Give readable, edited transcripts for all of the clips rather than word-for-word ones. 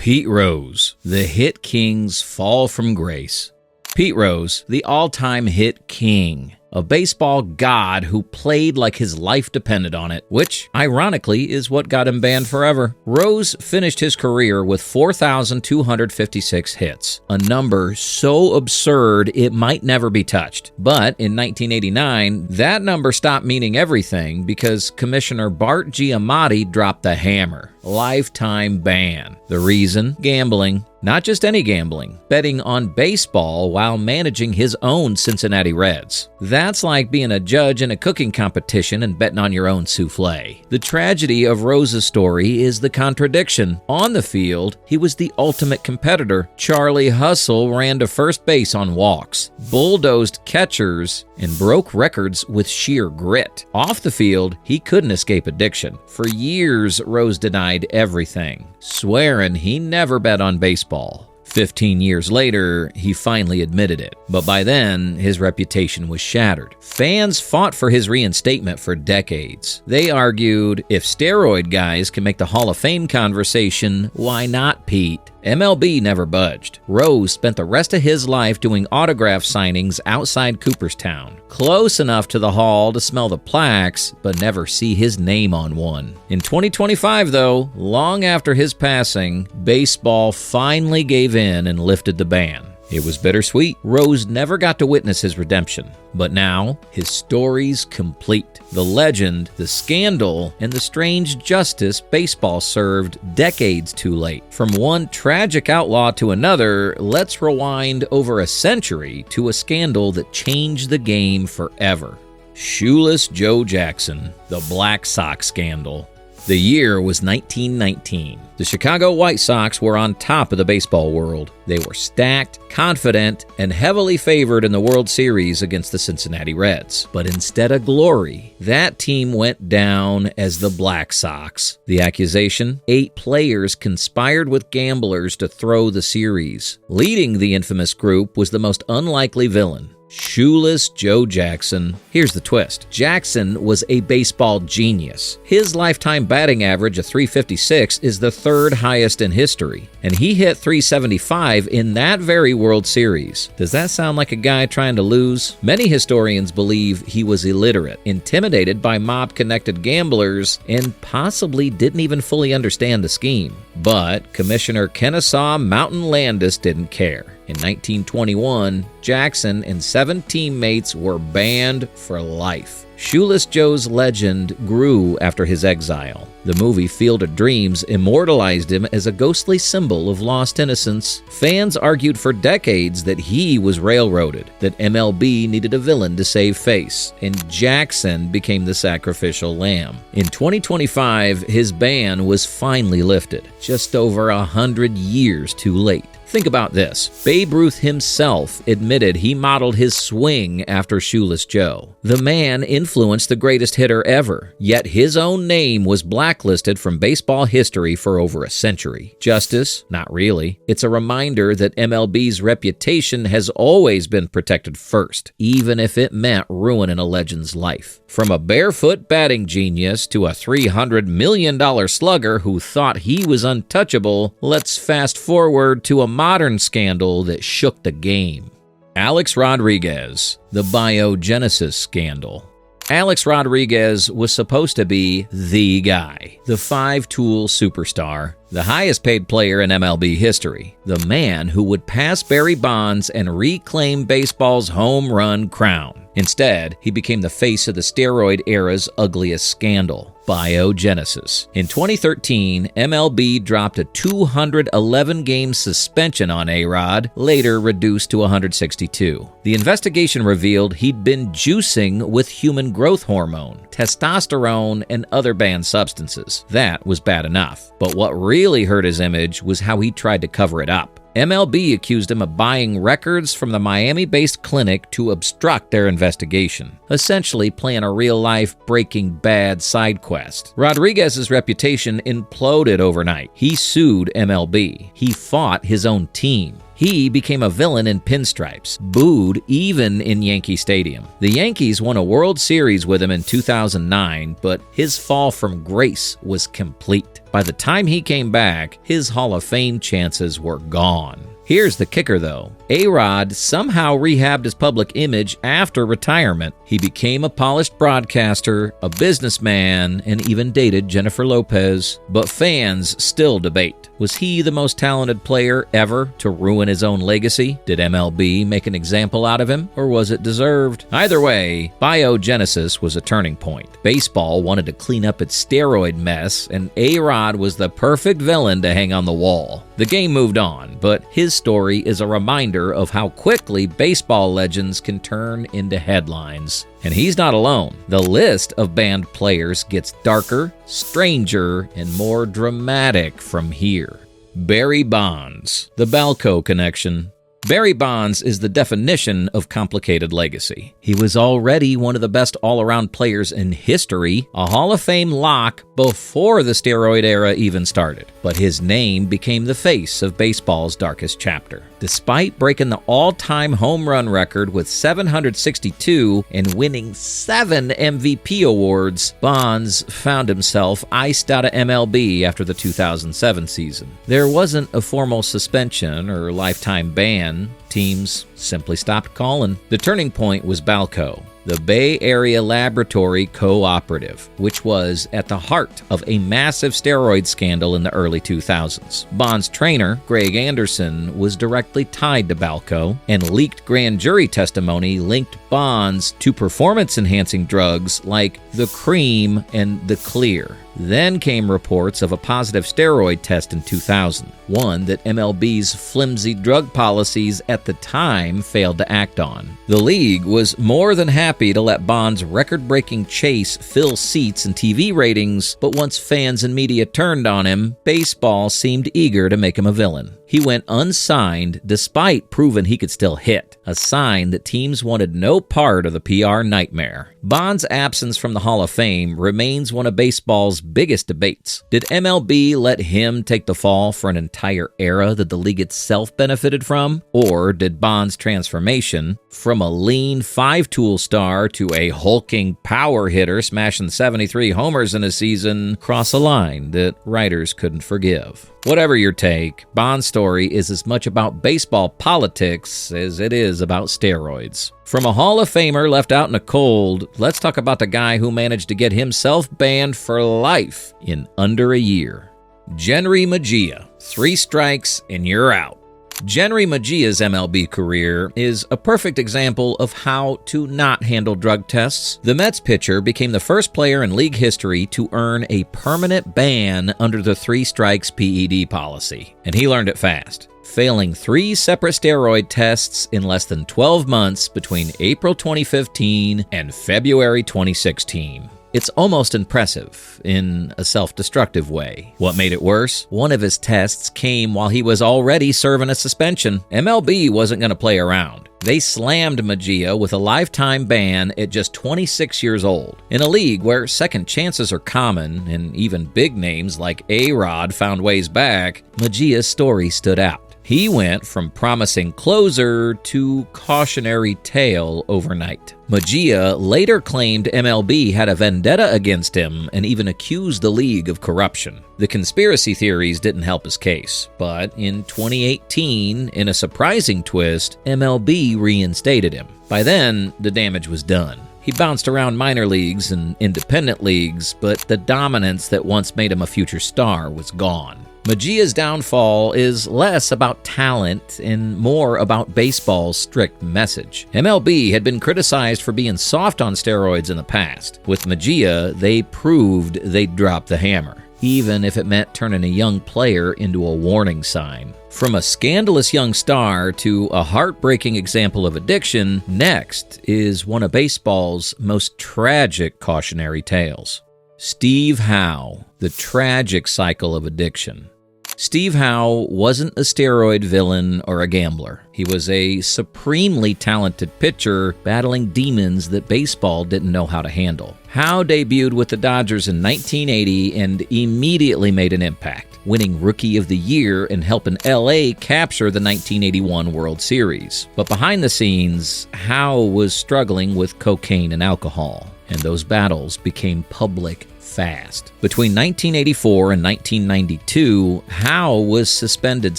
Pete Rose, the hit king's fall from grace. Pete Rose, the all-time hit king, a baseball god who played like his life depended on it, which, ironically, is what got him banned forever. Rose finished his career with 4,256 hits, a number so absurd it might never be touched. But in 1989, that number stopped meaning everything because Commissioner Bart Giamatti dropped the hammer. Lifetime ban. The reason? Gambling. Not just any gambling, betting on baseball while managing his own Cincinnati Reds. That's like being a judge in a cooking competition and betting on your own souffle. The tragedy of Rose's story is the contradiction. On the field, he was the ultimate competitor. Charlie Hustle ran to first base on walks, bulldozed catchers, and broke records with sheer grit. Off the field, he couldn't escape addiction. For years, Rose denied everything, swearing he never bet on baseball. 15 years later, he finally admitted it, but by then, his reputation was shattered. Fans fought for his reinstatement for decades. They argued, if steroid guys can make the Hall of Fame conversation, why not Pete? MLB never budged. Rose spent the rest of his life doing autograph signings outside Cooperstown, close enough to the hall to smell the plaques, but never see his name on one. In 2025, though, long after his passing, baseball finally gave in and lifted the ban. It was bittersweet. Rose never got to witness his redemption. But now, his story's complete. The legend, the scandal, and the strange justice baseball served decades too late. From one tragic outlaw to another, let's rewind over a century to a scandal that changed the game forever. Shoeless Joe Jackson, the Black Sox scandal. The year was 1919. The Chicago White Sox were on top of the baseball world. They were stacked, confident, and heavily favored in the World Series against the Cincinnati Reds. But instead of glory, that team went down as the Black Sox. The accusation? 8 players conspired with gamblers to throw the series. Leading the infamous group was the most unlikely villain, Shoeless Joe Jackson. Here's the twist. Jackson was a baseball genius. His lifetime batting average of .356 is the 3rd highest in history, and he hit .375 in that very World Series. Does that sound like a guy trying to lose? Many historians believe he was illiterate, intimidated by mob-connected gamblers, and possibly didn't even fully understand the scheme. But Commissioner Kennesaw Mountain Landis didn't care. In 1921, Jackson and 7 teammates were banned for life. Shoeless Joe's legend grew after his exile. The movie Field of Dreams immortalized him as a ghostly symbol of lost innocence. Fans argued for decades that he was railroaded, that MLB needed a villain to save face, and Jackson became the sacrificial lamb. In 2025, his ban was finally lifted, just over 100 years too late. Think about this. Babe Ruth himself admitted he modeled his swing after Shoeless Joe. The man influenced the greatest hitter ever, yet his own name was blacklisted from baseball history for over a century. Justice? Not really. It's a reminder that MLB's reputation has always been protected first, even if it meant ruining a legend's life. From a barefoot batting genius to a $300 million slugger who thought he was untouchable, let's fast forward to a modern scandal that shook the game. Alex Rodriguez, the biogenesis scandal. Alex Rodriguez was supposed to be the guy, the 5-tool superstar, the highest paid player in MLB history, the man who would pass Barry Bonds and reclaim baseball's home run crown. Instead, he became the face of the steroid era's ugliest scandal, biogenesis. In 2013, MLB dropped a 211-game suspension on A-Rod, later reduced to 162. The investigation revealed he'd been juicing with human growth hormone, testosterone, and other banned substances. That was bad enough. But what really hurt his image was how he tried to cover it up. MLB accused him of buying records from the Miami-based clinic to obstruct their investigation, essentially playing a real-life Breaking Bad side quest. Rodriguez's reputation imploded overnight. He sued MLB. He fought his own team. He became a villain in pinstripes, booed even in Yankee Stadium. The Yankees won a World Series with him in 2009, but his fall from grace was complete. By the time he came back, his Hall of Fame chances were gone. Here's the kicker though. A-Rod somehow rehabbed his public image after retirement. He became a polished broadcaster, a businessman, and even dated Jennifer Lopez. But fans still debate. Was he the most talented player ever to ruin his own legacy? Did MLB make an example out of him, or was it deserved? Either way, biogenesis was a turning point. Baseball wanted to clean up its steroid mess, and A-Rod was the perfect villain to hang on the wall. The game moved on, but his story is a reminder of how quickly baseball legends can turn into headlines. And he's not alone. The list of banned players gets darker, stranger, and more dramatic from here. Barry Bonds, the Balco connection. Barry Bonds is the definition of complicated legacy. He was already one of the best all-around players in history, a Hall of Fame lock before the steroid era even started. But his name became the face of baseball's darkest chapter. Despite breaking the all-time home run record with 762 and winning 7 MVP awards, Bonds found himself iced out of MLB after the 2007 season. There wasn't a formal suspension or lifetime ban. Teams simply stopped calling. The turning point was Balco, the Bay Area Laboratory Cooperative, which was at the heart of a massive steroid scandal in the early 2000s. Bonds' trainer, Greg Anderson, was directly tied to Balco, and leaked grand jury testimony linked Bonds to performance-enhancing drugs like the Cream and the Clear. Then came reports of a positive steroid test in 2000, one that MLB's flimsy drug policies at the time failed to act on. The league was more than happy to let Bonds' record-breaking chase fill seats and TV ratings, but once fans and media turned on him, baseball seemed eager to make him a villain. He went unsigned despite proving he could still hit, a sign that teams wanted no part of the PR nightmare. Bonds' absence from the Hall of Fame remains one of baseball's biggest debates. Did MLB let him take the fall for an entire era that the league itself benefited from? Or did Bonds' transformation from a lean 5-tool star to a hulking power hitter smashing 73 homers in a season cross a line that writers couldn't forgive? Whatever your take, Bonds' story is as much about baseball politics as it is about steroids. From a Hall of Famer left out in the cold, let's talk about the guy who managed to get himself banned for life in under a year. Jeanry Mejia. 3 strikes and you're out. Jeanry Mejia's MLB career is a perfect example of how to not handle drug tests. The Mets pitcher became the first player in league history to earn a permanent ban under the 3 strikes PED policy, and he learned it fast, failing 3 separate steroid tests in less than 12 months between April 2015 and February 2016. It's almost impressive in a self-destructive way. What made it worse? One of his tests came while he was already serving a suspension. MLB wasn't going to play around. They slammed Mejia with a lifetime ban at just 26 years old. In a league where second chances are common, and even big names like A-Rod found ways back, Mejia's story stood out. He went from promising closer to cautionary tale overnight. Mejia later claimed MLB had a vendetta against him and even accused the league of corruption. The conspiracy theories didn't help his case, but in 2018, in a surprising twist, MLB reinstated him. By then, the damage was done. He bounced around minor leagues and independent leagues, but the dominance that once made him a future star was gone. Mejia's downfall is less about talent and more about baseball's strict message. MLB had been criticized for being soft on steroids in the past. With Mejia, they proved they'd drop the hammer, even if it meant turning a young player into a warning sign. From a scandalous young star to a heartbreaking example of addiction, next is one of baseball's most tragic cautionary tales. Steve Howe, the tragic cycle of addiction. Steve Howe wasn't a steroid villain or a gambler. He was a supremely talented pitcher battling demons that baseball didn't know how to handle. Howe debuted with the Dodgers in 1980 and immediately made an impact. winning Rookie of the Year and helping LA capture the 1981 World Series. But behind the scenes, Howe was struggling with cocaine and alcohol, and those battles became public fast. Between 1984 and 1992, Howe was suspended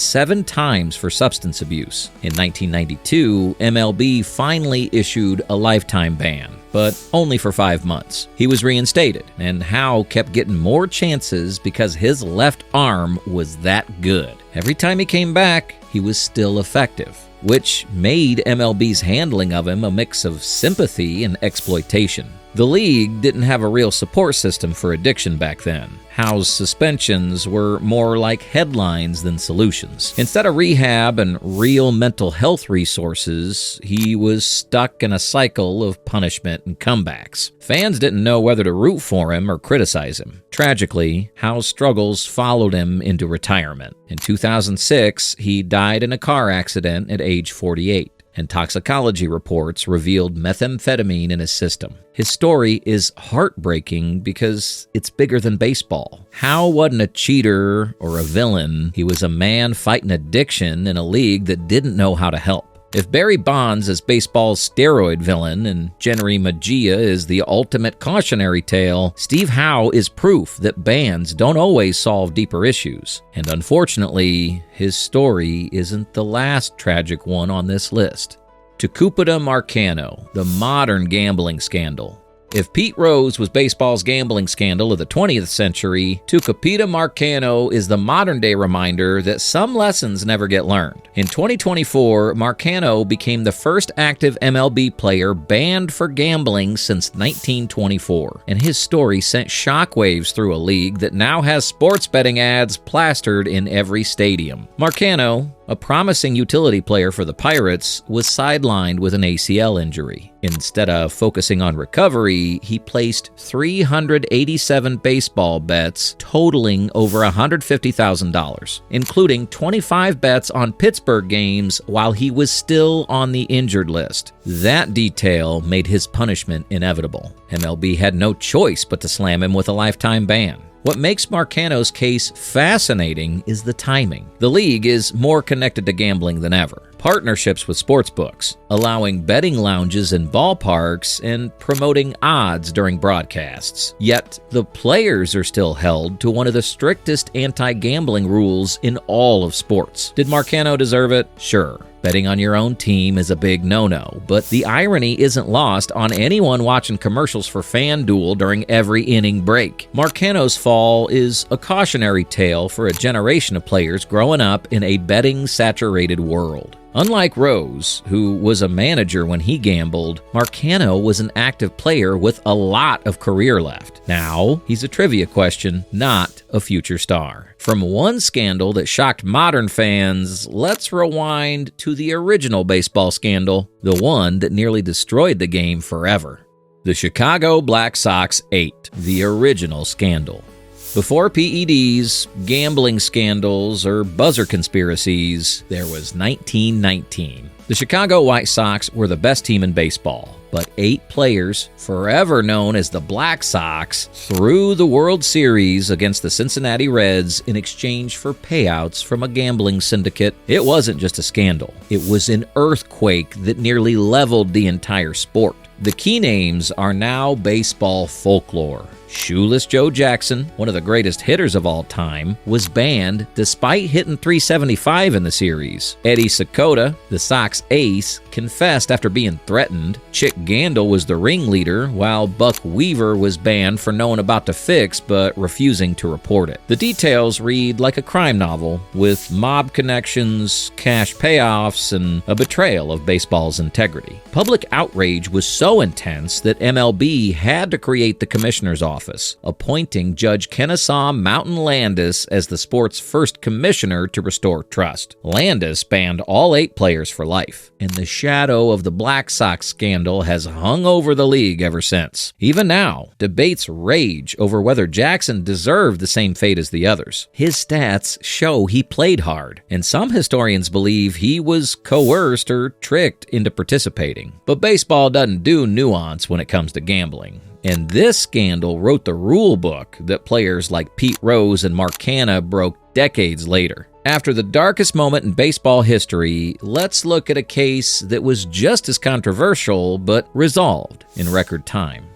7 times for substance abuse. In 1992, MLB finally issued a lifetime ban, but only for 5 months. He was reinstated, and Howe kept getting more chances because his left arm was that good. Every time he came back, he was still effective, which made MLB's handling of him a mix of sympathy and exploitation. The league didn't have a real support system for addiction back then. Howe's suspensions were more like headlines than solutions. Instead of rehab and real mental health resources, he was stuck in a cycle of punishment and comebacks. Fans didn't know whether to root for him or criticize him. Tragically, Howe's struggles followed him into retirement. In 2006, he died in a car accident at age 48. And toxicology reports revealed methamphetamine in his system. His story is heartbreaking because it's bigger than baseball. Howe wasn't a cheater or a villain. He was a man fighting addiction in a league that didn't know how to help. If Barry Bonds is baseball's steroid villain and Jennery Magia is the ultimate cautionary tale, Steve Howe is proof that bans don't always solve deeper issues. And unfortunately, his story isn't the last tragic one on this list. Cooperstown Marcano, the modern gambling scandal. If Pete Rose was baseball's gambling scandal of the 20th century, Cooperstown Marcano is the modern-day reminder that some lessons never get learned. In 2024, Marcano became the first active MLB player banned for gambling since 1924, and his story sent shockwaves through a league that now has sports betting ads plastered in every stadium. Marcano, a promising utility player for the Pirates, was sidelined with an ACL injury. Instead of focusing on recovery, he placed 387 baseball bets totaling over $150,000, including 25 bets on Pittsburgh games while he was still on the injured list. That detail made his punishment inevitable. MLB had no choice but to slam him with a lifetime ban. What makes Marcano's case fascinating is the timing. The league is more connected to gambling than ever. Partnerships with sportsbooks, allowing betting lounges in ballparks, and promoting odds during broadcasts. Yet, the players are still held to one of the strictest anti-gambling rules in all of sports. Did Marcano deserve it? Sure. Betting on your own team is a big no-no, but the irony isn't lost on anyone watching commercials for FanDuel during every inning break. Marcano's fall is a cautionary tale for a generation of players growing up in a betting-saturated world. Unlike Rose, who was a manager when he gambled, Marcano was an active player with a lot of career left. Now, he's a trivia question, not a future star. From one scandal that shocked modern fans, let's rewind to the original baseball scandal, the one that nearly destroyed the game forever. The Chicago Black Sox 8, the original scandal. Before PEDs, gambling scandals, or buzzer conspiracies, there was 1919. The Chicago White Sox were the best team in baseball, but 8 players, forever known as the Black Sox, threw the World Series against the Cincinnati Reds in exchange for payouts from a gambling syndicate. It wasn't just a scandal. It was an earthquake that nearly leveled the entire sport. The key names are now baseball folklore. Shoeless Joe Jackson, one of the greatest hitters of all time, was banned despite hitting .375 in the series. Eddie Sakota, the Sox ace, confessed after being threatened. Chick Gandil was the ringleader, while Buck Weaver was banned for knowing about the fix but refusing to report it. The details read like a crime novel, with mob connections, cash payoffs, and a betrayal of baseball's integrity. Public outrage was so intense that MLB had to create the commissioner's office, appointing Judge Kennesaw Mountain Landis as the sport's first commissioner to restore trust. Landis banned all 8 players for life, and the shadow of the Black Sox scandal has hung over the league ever since. Even now, debates rage over whether Jackson deserved the same fate as the others. His stats show he played hard, and some historians believe he was coerced or tricked into participating. But baseball doesn't do nuance when it comes to gambling. And this scandal wrote the rule book that players like Pete Rose and Marcano broke decades later. After the darkest moment in baseball history, let's look at a case that was just as controversial but resolved in record time.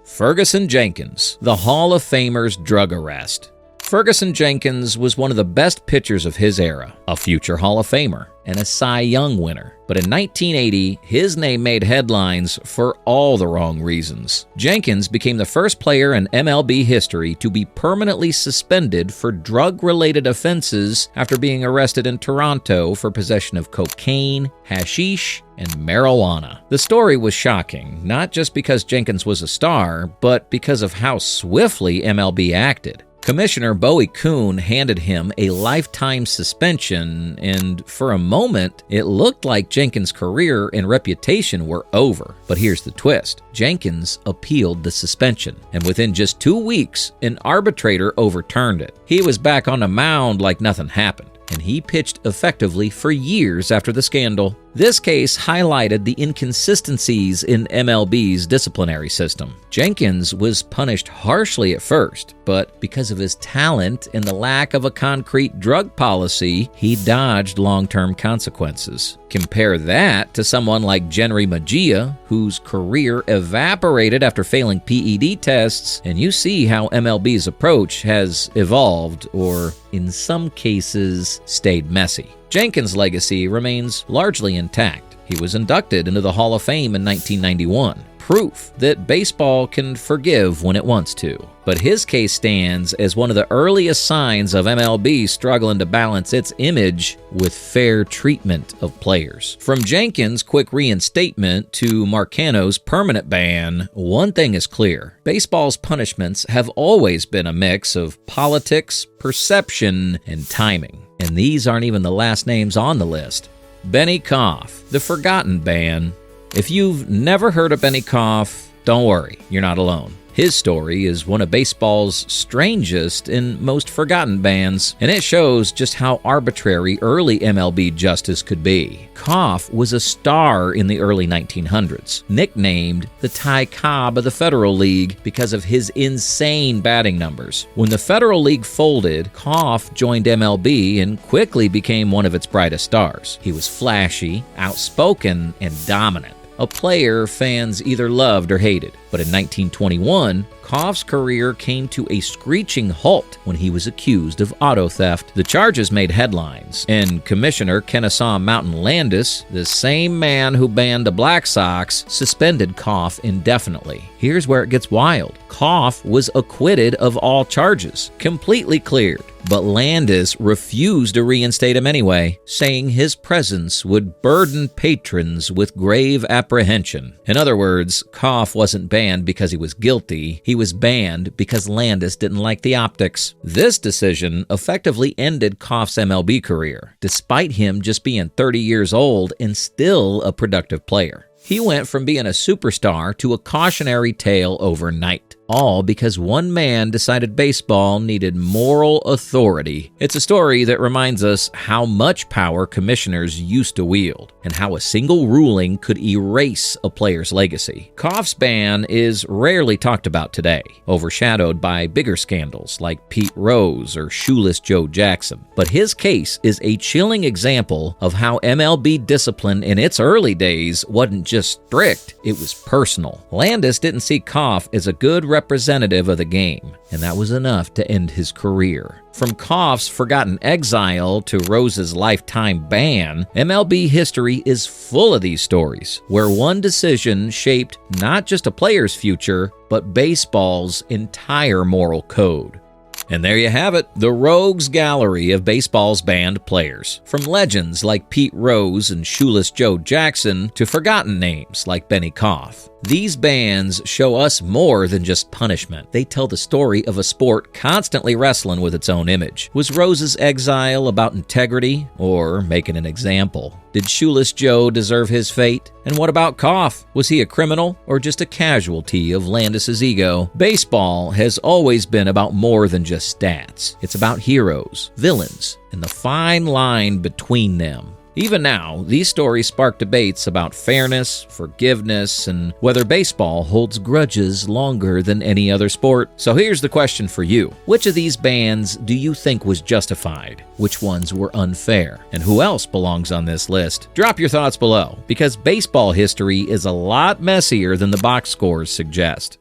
Ferguson Jenkins, the Hall of Famer's drug arrest. Ferguson Jenkins was one of the best pitchers of his era, a future Hall of Famer, and a Cy Young winner. But in 1980, his name made headlines for all the wrong reasons. Jenkins became the first player in MLB history to be permanently suspended for drug-related offenses after being arrested in Toronto for possession of cocaine, hashish, and marijuana. The story was shocking, not just because Jenkins was a star, but because of how swiftly MLB acted. Commissioner Bowie Kuhn handed him a lifetime suspension, and for a moment, it looked like Jenkins' career and reputation were over. But here's the twist. Jenkins appealed the suspension, and within just 2 weeks, an arbitrator overturned it. He was back on the mound like nothing happened, and he pitched effectively for years after the scandal. This case highlighted the inconsistencies in MLB's disciplinary system. Jenkins was punished harshly at first, but because of his talent and the lack of a concrete drug policy, he dodged long-term consequences. Compare that to someone like Jenry Magia, whose career evaporated after failing PED tests, and you see how MLB's approach has evolved, or in some cases, stayed messy. Jenkins' legacy remains largely intact. He was inducted into the Hall of Fame in 1991, proof that baseball can forgive when it wants to. But his case stands as one of the earliest signs of MLB struggling to balance its image with fair treatment of players. From Jenkins' quick reinstatement to Marcano's permanent ban, one thing is clear. Baseball's punishments have always been a mix of politics, perception, and timing. And these aren't even the last names on the list. Benny Koff, the forgotten ban. If you've never heard of Benny Koff, don't worry, you're not alone. His story is one of baseball's strangest and most forgotten bans, and it shows just how arbitrary early MLB justice could be. Koff was a star in the early 1900s, nicknamed the Ty Cobb of the Federal League because of his insane batting numbers. When the Federal League folded, Koff joined MLB and quickly became one of its brightest stars. He was flashy, outspoken, and dominant. A player fans either loved or hated. But in 1921, Koff's career came to a screeching halt when he was accused of auto theft. The charges made headlines, and Commissioner Kennesaw Mountain Landis, the same man who banned the Black Sox, suspended Koff indefinitely. Here's where it gets wild. Koff was acquitted of all charges, completely cleared. But Landis refused to reinstate him anyway, saying his presence would burden patrons with grave apprehension. In other words, Koff wasn't banned because he was guilty. He was banned because Landis didn't like the optics. This decision effectively ended Koff's MLB career, despite him just being 30 years old and still a productive player. He went from being a superstar to a cautionary tale overnight, all because one man decided baseball needed moral authority. It's a story that reminds us how much power commissioners used to wield, and how a single ruling could erase a player's legacy. Koff's ban is rarely talked about today, overshadowed by bigger scandals like Pete Rose or Shoeless Joe Jackson. But his case is a chilling example of how MLB discipline in its early days wasn't just strict, it was personal. Landis didn't see Koff as a good representative of the game, and that was enough to end his career. From Koff's forgotten exile to Rose's lifetime ban, MLB history is full of these stories, where one decision shaped not just a player's future, but baseball's entire moral code. And there you have it, the rogues gallery of baseball's banned players. From legends like Pete Rose and Shoeless Joe Jackson to forgotten names like Benny Koff. These bans show us more than just punishment. They tell the story of a sport constantly wrestling with its own image. Was Rose's exile about integrity or making an example? Did Shoeless Joe deserve his fate? And what about Koff? Was he a criminal or just a casualty of Landis's ego? Baseball has always been about more than just stats. It's about heroes, villains, and the fine line between them. Even now, these stories spark debates about fairness, forgiveness, and whether baseball holds grudges longer than any other sport. So here's the question for you. Which of these bans do you think was justified? Which ones were unfair? And who else belongs on this list? Drop your thoughts below, because baseball history is a lot messier than the box scores suggest.